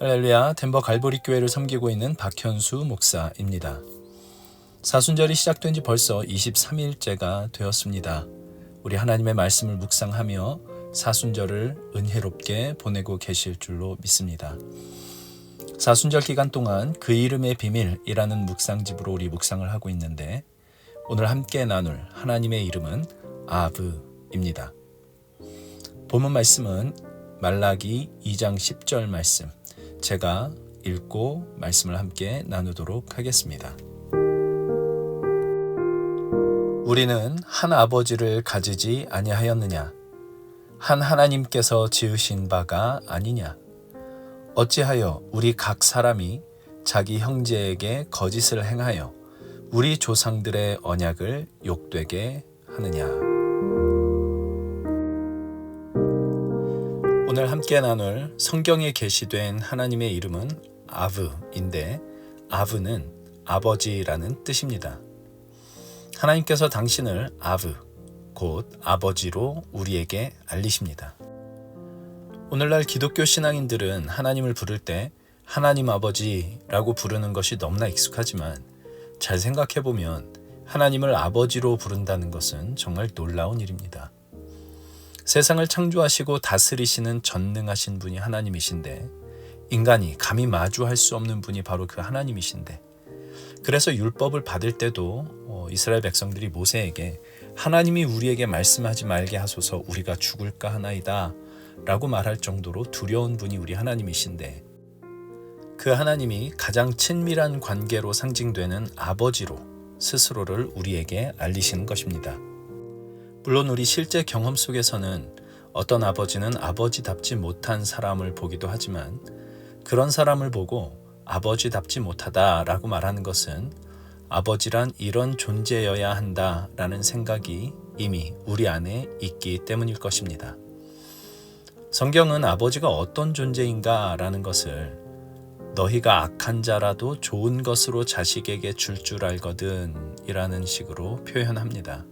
할렐루야, 덴버 갈보리 교회를 섬기고 있는 박현수 목사입니다. 사순절이 시작된 지 벌써 23일째가 되었습니다. 우리 하나님의 말씀을 묵상하며 사순절을 은혜롭게 보내고 계실 줄로 믿습니다. 사순절 기간 동안 그 이름의 비밀이라는 묵상집으로 우리 묵상을 하고 있는데, 오늘 함께 나눌 하나님의 이름은 아브입니다. 본문 말씀은 말라기 2장 10절 말씀, 제가 읽고 말씀을 함께 나누도록 하겠습니다. 우리는 한 아버지를 가지지 아니하였느냐? 한 하나님께서 지으신 바가 아니냐? 어찌하여 우리 각 사람이 자기 형제에게 거짓을 행하여 우리 조상들의 언약을 욕되게 하느냐? 오늘 함께 나눌 성경에 게시된 하나님의 이름은 아브인데, 아브는 아버지라는 뜻입니다. 하나님께서 당신을 아브, 곧 아버지로 우리에게 알리십니다. 오늘날 기독교 신앙인들은 하나님을 부를 때 하나님 아버지라고 부르는 것이 너무나 익숙하지만, 잘 생각해보면 하나님을 아버지로 부른다는 것은 정말 놀라운 일입니다. 세상을 창조하시고 다스리시는 전능하신 분이 하나님이신데, 인간이 감히 마주할 수 없는 분이 바로 그 하나님이신데, 그래서 율법을 받을 때도 이스라엘 백성들이 모세에게 하나님이 우리에게 말씀하지 말게 하소서, 우리가 죽을까 하나이다 라고 말할 정도로 두려운 분이 우리 하나님이신데, 그 하나님이 가장 친밀한 관계로 상징되는 아버지로 스스로를 우리에게 알리시는 것입니다. 물론 우리 실제 경험 속에서는 어떤 아버지는 아버지답지 못한 사람을 보기도 하지만, 그런 사람을 보고 아버지답지 못하다라고 말하는 것은 아버지란 이런 존재여야 한다라는 생각이 이미 우리 안에 있기 때문일 것입니다. 성경은 아버지가 어떤 존재인가라는 것을 너희가 악한 자라도 좋은 것으로 자식에게 줄 알거든 이라는 식으로 표현합니다.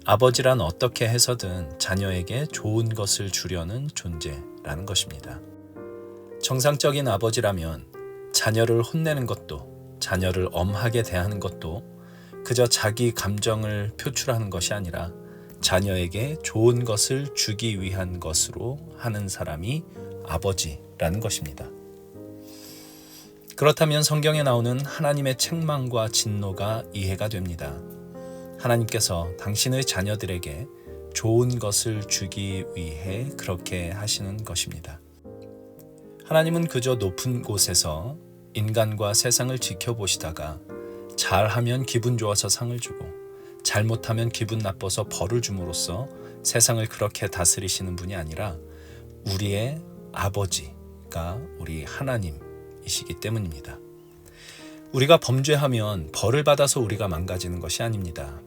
아버지란 어떻게 해서든 자녀에게 좋은 것을 주려는 존재라는 것입니다. 정상적인 아버지라면 자녀를 혼내는 것도, 자녀를 엄하게 대하는 것도 그저 자기 감정을 표출하는 것이 아니라 자녀에게 좋은 것을 주기 위한 것으로 하는 사람이 아버지라는 것입니다. 그렇다면 성경에 나오는 하나님의 책망과 진노가 이해가 됩니다. 하나님께서 당신의 자녀들에게 좋은 것을 주기 위해 그렇게 하시는 것입니다. 하나님은 그저 높은 곳에서 인간과 세상을 지켜보시다가 잘하면 기분 좋아서 상을 주고 잘못하면 기분 나빠서 벌을 줌으로써 세상을 그렇게 다스리시는 분이 아니라 우리의 아버지가 우리 하나님이시기 때문입니다. 우리가 범죄하면 벌을 받아서 우리가 망가지는 것이 아닙니다.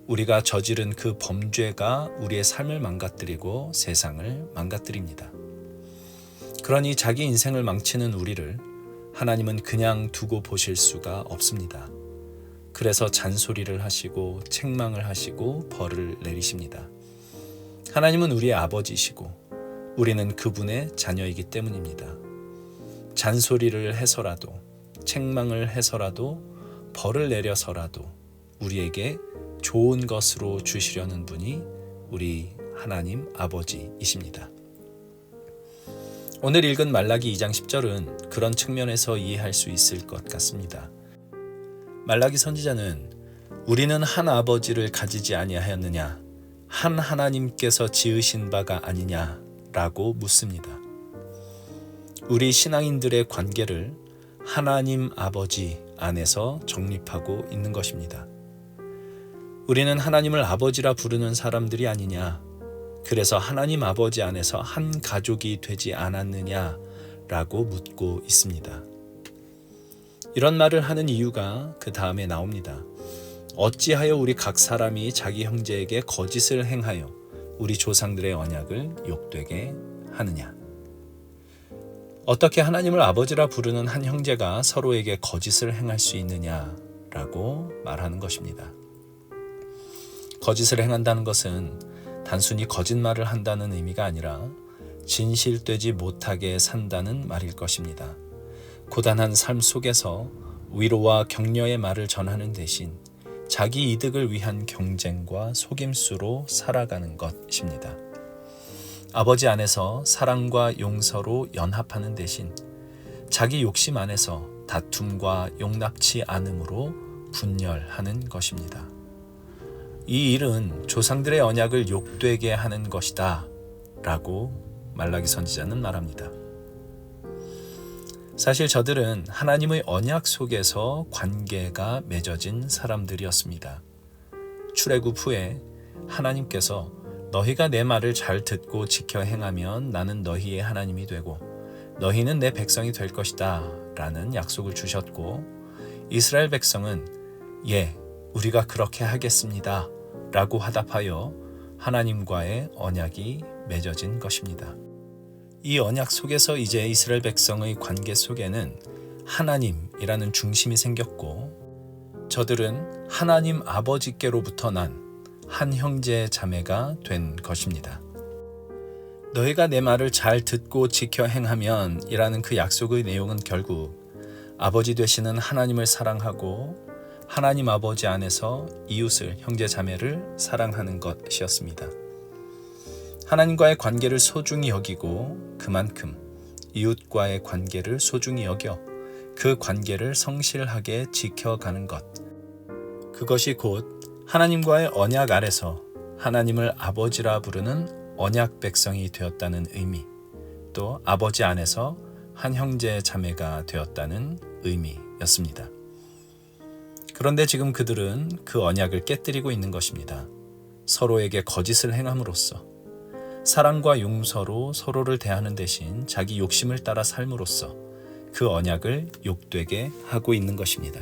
우리가 저지른 그 범죄가 우리의 삶을 망가뜨리고 세상을 망가뜨립니다. 그러니 자기 인생을 망치는 우리를 하나님은 그냥 두고 보실 수가 없습니다. 그래서 잔소리를 하시고 책망을 하시고 벌을 내리십니다. 하나님은 우리의 아버지이시고 우리는 그분의 자녀이기 때문입니다. 잔소리를 해서라도, 책망을 해서라도, 벌을 내려서라도 우리에게 좋은 것으로 주시려는 분이 우리 하나님 아버지이십니다. 오늘 읽은 말라기 2장 10절은 그런 측면에서 이해할 수 있을 것 같습니다. 말라기 선지자는 우리는 한 아버지를 가지지 아니하였느냐, 한 하나님께서 지으신 바가 아니냐라고 묻습니다. 우리 신앙인들의 관계를 하나님 아버지 안에서 정립하고 있는 것입니다. 우리는 하나님을 아버지라 부르는 사람들이 아니냐, 그래서 하나님 아버지 안에서 한 가족이 되지 않았느냐라고 묻고 있습니다. 이런 말을 하는 이유가 그 다음에 나옵니다. 어찌하여 우리 각 사람이 자기 형제에게 거짓을 행하여 우리 조상들의 언약을 욕되게 하느냐. 어떻게 하나님을 아버지라 부르는 한 형제가 서로에게 거짓을 행할 수 있느냐라고 말하는 것입니다. 거짓을 행한다는 것은 단순히 거짓말을 한다는 의미가 아니라 진실되지 못하게 산다는 말일 것입니다. 고단한 삶 속에서 위로와 격려의 말을 전하는 대신 자기 이득을 위한 경쟁과 속임수로 살아가는 것입니다. 아버지 안에서 사랑과 용서로 연합하는 대신 자기 욕심 안에서 다툼과 용납치 않음으로 분열하는 것입니다. 이 일은 조상들의 언약을 욕되게 하는 것이다 라고 말라기 선지자는 말합니다. 사실 저들은 하나님의 언약 속에서 관계가 맺어진 사람들이었습니다. 출애굽 후에 하나님께서 너희가 내 말을 잘 듣고 지켜 행하면 나는 너희의 하나님이 되고 너희는 내 백성이 될 것이다 라는 약속을 주셨고, 이스라엘 백성은 예, 우리가 그렇게 하겠습니다 라고 화답하여 하나님과의 언약이 맺어진 것입니다. 이 언약 속에서 이제 이스라엘 백성의 관계 속에는 하나님이라는 중심이 생겼고, 저들은 하나님 아버지께로부터 난 한 형제 자매가 된 것입니다. 너희가 내 말을 잘 듣고 지켜 행하면 이라는 그 약속의 내용은 결국 아버지 되시는 하나님을 사랑하고 하나님 아버지 안에서 이웃을, 형제 자매를 사랑하는 것이었습니다. 하나님과의 관계를 소중히 여기고 그만큼 이웃과의 관계를 소중히 여겨 그 관계를 성실하게 지켜가는 것, 그것이 곧 하나님과의 언약 아래서 하나님을 아버지라 부르는 언약 백성이 되었다는 의미, 또 아버지 안에서 한 형제 자매가 되었다는 의미였습니다. 그런데 지금 그들은 그 언약을 깨뜨리고 있는 것입니다. 서로에게 거짓을 행함으로써, 사랑과 용서로 서로를 대하는 대신 자기 욕심을 따라 삶으로써 그 언약을 욕되게 하고 있는 것입니다.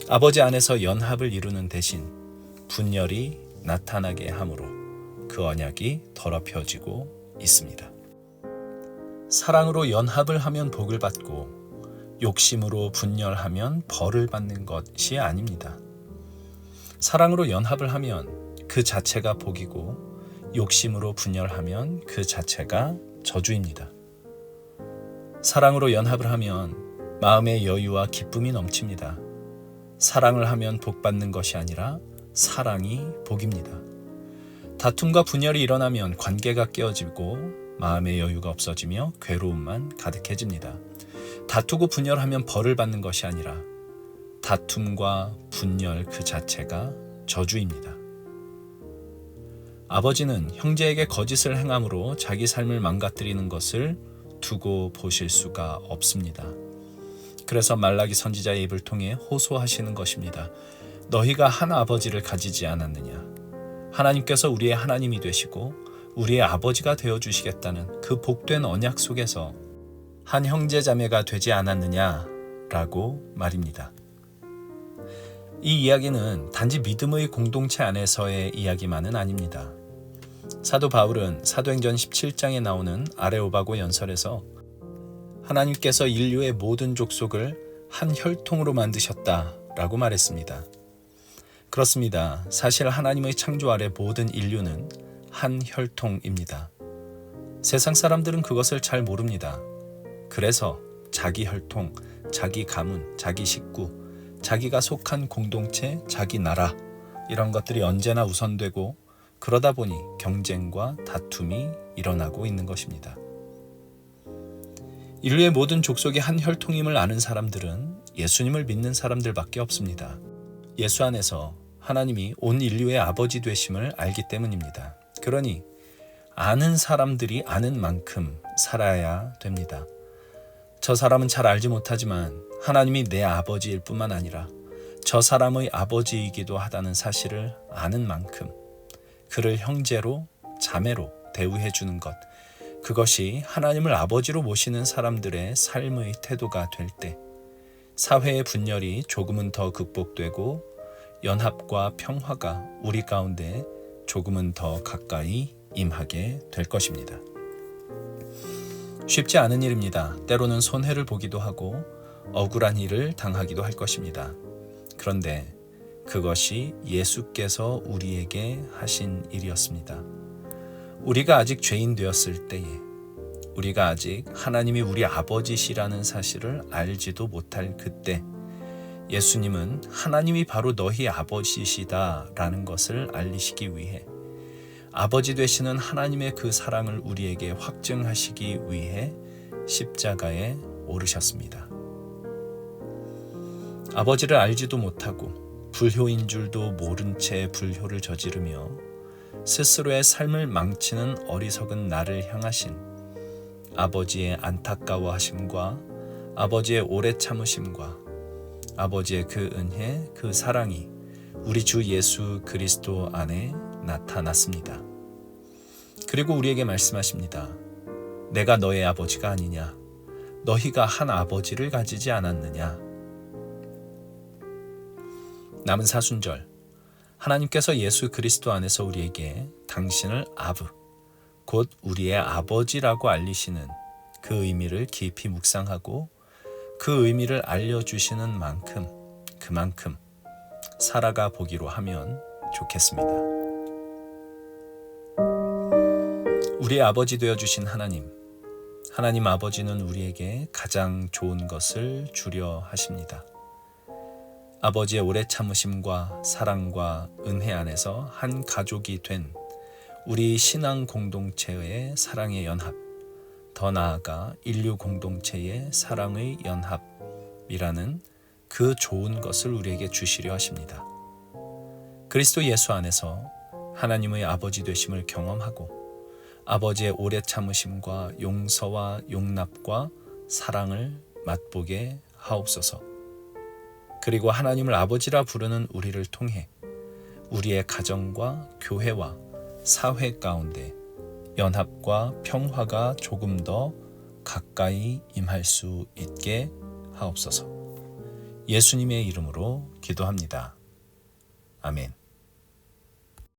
아버지 안에서 연합을 이루는 대신 분열이 나타나게 함으로 그 언약이 더럽혀지고 있습니다. 사랑으로 연합을 하면 복을 받고 욕심으로 분열하면 벌을 받는 것이 아닙니다. 사랑으로 연합을 하면 그 자체가 복이고 욕심으로 분열하면 그 자체가 저주입니다. 사랑으로 연합을 하면 마음의 여유와 기쁨이 넘칩니다. 사랑을 하면 복 받는 것이 아니라 사랑이 복입니다. 다툼과 분열이 일어나면 관계가 깨어지고 마음의 여유가 없어지며 괴로움만 가득해집니다. 다투고 분열하면 벌을 받는 것이 아니라 다툼과 분열 그 자체가 저주입니다. 아버지는 형제에게 거짓을 행함으로 자기 삶을 망가뜨리는 것을 두고 보실 수가 없습니다. 그래서 말라기 선지자의 입을 통해 호소하시는 것입니다. 너희가 한 아버지를 가지지 않았느냐? 하나님께서 우리의 하나님이 되시고 우리의 아버지가 되어주시겠다는 그 복된 언약 속에서 한 형제 자매가 되지 않았느냐라고 말입니다. 이 이야기는 단지 믿음의 공동체 안에서의 이야기만은 아닙니다. 사도 바울은 사도행전 17장에 나오는 아레오바고 연설에서 하나님께서 인류의 모든 족속을 한 혈통으로 만드셨다라고 말했습니다. 그렇습니다. 사실 하나님의 창조 아래 모든 인류는 한 혈통입니다. 세상 사람들은 그것을 잘 모릅니다. 그래서 자기 혈통, 자기 가문, 자기 식구, 자기가 속한 공동체, 자기 나라, 이런 것들이 언제나 우선되고 그러다 보니 경쟁과 다툼이 일어나고 있는 것입니다. 인류의 모든 족속이 한 혈통임을 아는 사람들은 예수님을 믿는 사람들밖에 없습니다. 예수 안에서 하나님이 온 인류의 아버지 되심을 알기 때문입니다. 그러니 아는 사람들이 아는 만큼 살아야 됩니다. 저 사람은 잘 알지 못하지만 하나님이 내 아버지일 뿐만 아니라 저 사람의 아버지이기도 하다는 사실을 아는 만큼 그를 형제로, 자매로 대우해 주는 것, 그것이 하나님을 아버지로 모시는 사람들의 삶의 태도가 될 때 사회의 분열이 조금은 더 극복되고 연합과 평화가 우리 가운데 조금은 더 가까이 임하게 될 것입니다. 쉽지 않은 일입니다. 때로는 손해를 보기도 하고 억울한 일을 당하기도 할 것입니다. 그런데 그것이 예수께서 우리에게 하신 일이었습니다. 우리가 아직 죄인 되었을 때에, 우리가 아직 하나님이 우리 아버지시라는 사실을 알지도 못할 그때, 예수님은 하나님이 바로 너희 아버지시다라는 것을 알리시기 위해 아버지 되시는 하나님의 그 사랑을 우리에게 확증하시기 위해 십자가에 오르셨습니다. 아버지를 알지도 못하고 불효인 줄도 모른 채 불효를 저지르며 스스로의 삶을 망치는 어리석은 나를 향하신 아버지의 안타까워하심과 아버지의 오래 참으심과 아버지의 그 은혜, 그 사랑이 우리 주 예수 그리스도 안에 나타났습니다. 그리고 우리에게 말씀하십니다. 내가 너의 아버지가 아니냐? 너희가 한 아버지를 가지지 않았느냐? 남은 사순절, 하나님께서 예수 그리스도 안에서 우리에게 당신을 아브, 곧 우리의 아버지라고 알리시는 그 의미를 깊이 묵상하고 그 의미를 알려주시는 만큼 그만큼 살아가 보기로 하면 좋겠습니다. 우리의 아버지 되어주신 하나님 아버지는 우리에게 가장 좋은 것을 주려 하십니다. 아버지의 오래 참으심과 사랑과 은혜 안에서 한 가족이 된 우리 신앙 공동체의 사랑의 연합, 더 나아가 인류 공동체의 사랑의 연합이라는 그 좋은 것을 우리에게 주시려 하십니다. 그리스도 예수 안에서 하나님의 아버지 되심을 경험하고 아버지의 오래 참으심과 용서와 용납과 사랑을 맛보게 하옵소서. 그리고 하나님을 아버지라 부르는 우리를 통해 우리의 가정과 교회와 사회 가운데 연합과 평화가 조금 더 가까이 임할 수 있게 하옵소서. 예수님의 이름으로 기도합니다. 아멘.